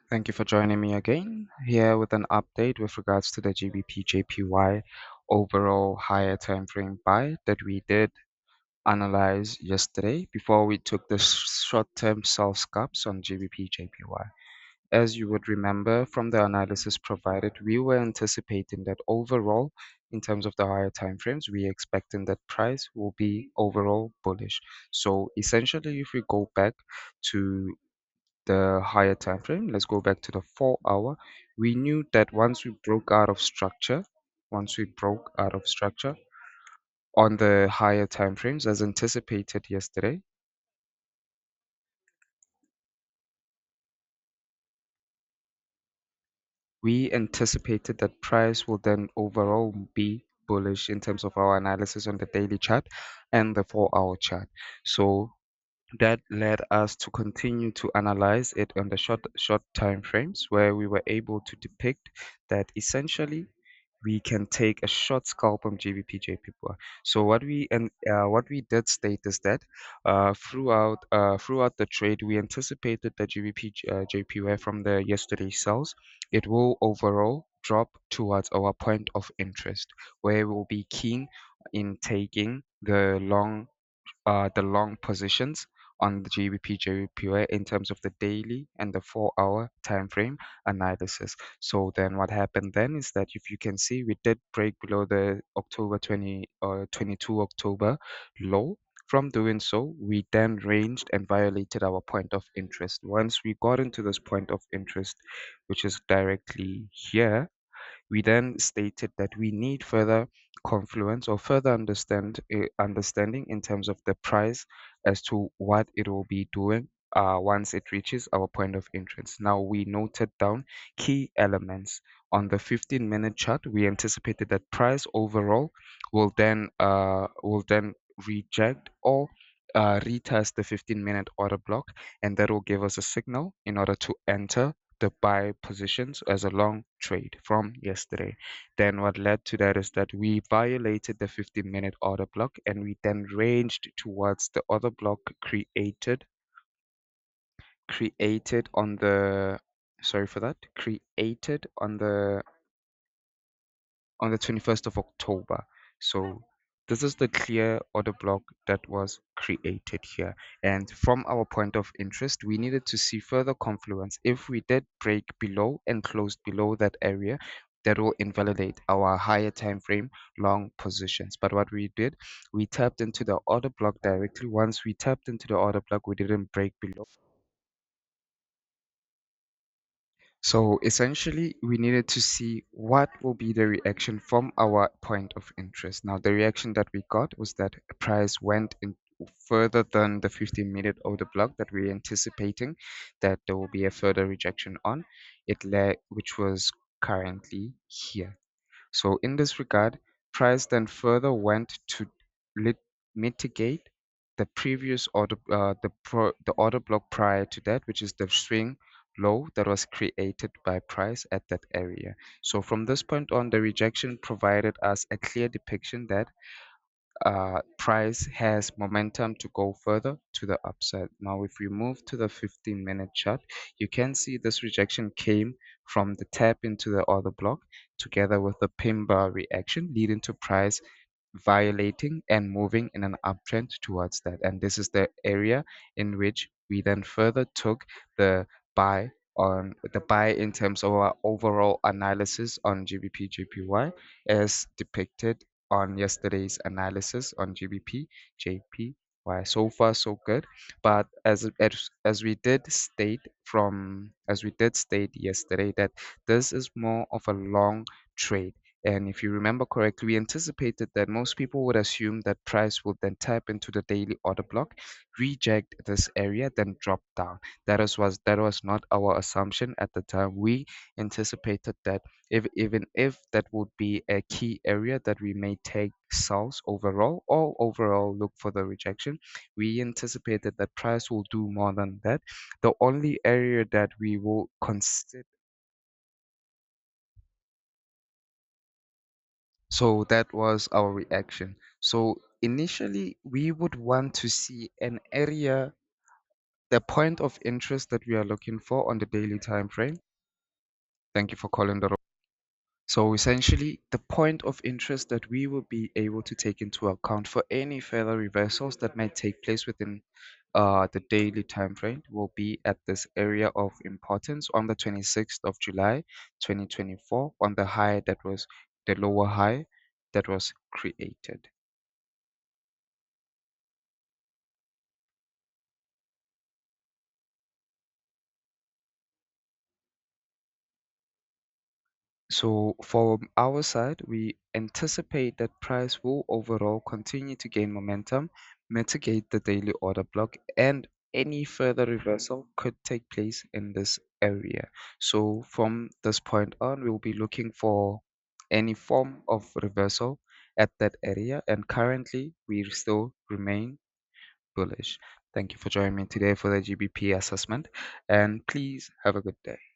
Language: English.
Thank you for joining me again here with an update with regards to the GBPjpy overall higher time frame buy that we did analyze yesterday before we took the short-term sell scalps on GBPjpy. As you would remember from the analysis provided, we were anticipating that overall, in terms of the higher time frames, we expecting that price will be overall bullish. So essentially, if we go back to the higher time frame, let's go back to the 4 hour. We knew that once we broke out of structure on the higher time frames as anticipated yesterday, we anticipated that price will then overall be bullish in terms of our analysis on the daily chart and the 4 hour chart. So that led us to continue to analyze it on the short time frames where we were able to depict that essentially we can take a short scalp on GBP JPY. So what we did state is that throughout the trade we anticipated that GBP JPY from the yesterday sells it will overall drop towards our point of interest where we'll be keen in taking the long positions on the GBP JPY in terms of the daily and the 4 hour time frame analysis. So then what happened then is that if you can see we did break below the October 20 or 22 October low. From doing so, we then ranged and violated our point of interest. Once we got into this point of interest, which is directly here, we then stated that we need further confluence or further understanding in terms of the price as to what it will be doing once it reaches our point of interest. Now we noted down key elements. On the 15-minute chart, we anticipated that price overall will then reject or retest the 15-minute order block, and that will give us a signal in order to enter the buy positions as a long trade from yesterday. Then what led to that is that we violated the 15-minute order block and we then ranged towards the order block created on the sorry for that created on the 21st of October. So this is the clear order block that was created here. And from our point of interest, we needed to see further confluence. If we did break below and closed below that area, that will invalidate our higher time frame long positions. But what we did, we tapped into the order block directly. Once we tapped into the order block, we didn't break below. So essentially, we needed to see what will be the reaction from our point of interest. Now, the reaction that we got was that price went in further than the 15-minute order block that we were anticipating that there will be a further rejection on which was currently here. So in this regard, price then further went to lit mitigate the previous the order block prior to that, which is the swing low that was created by price at that area. So from this point on, the rejection provided us a clear depiction that price has momentum to go further to the upside. Now, if we move to the 15-minute chart, you can see this rejection came from the tap into the order block together with the pin bar reaction, leading to price violating and moving in an uptrend towards that. And this is the area in which we then further took the buy in terms of our overall analysis on GBP JPY as depicted on yesterday's analysis on GBP JPY. So far so good, but as we did state yesterday that this is more of a long trade. And if you remember correctly, we anticipated that most people would assume that price would then tap into the daily order block, reject this area, then drop down. That was not our assumption at the time. We anticipated that even if that would be a key area that we may take sells overall or overall look for the rejection, we anticipated that price will do more than that. The only area that we will consider. So that was our reaction. So initially, we would want to see an area the point of interest that we are looking for on the daily time frame. Thank you for calling the. So essentially, the point of interest that we will be able to take into account for any further reversals that might take place within the daily time frame will be at this area of importance on the 26th of July, 2024, on the high that was the lower high that was created. So from our side, we anticipate that price will overall continue to gain momentum, mitigate the daily order block, and any further reversal could take place in this area. So from this point on, we'll be looking for any form of reversal at that area, and currently we still remain bullish. Thank you for joining me today for the GBP assessment, and please have a good day.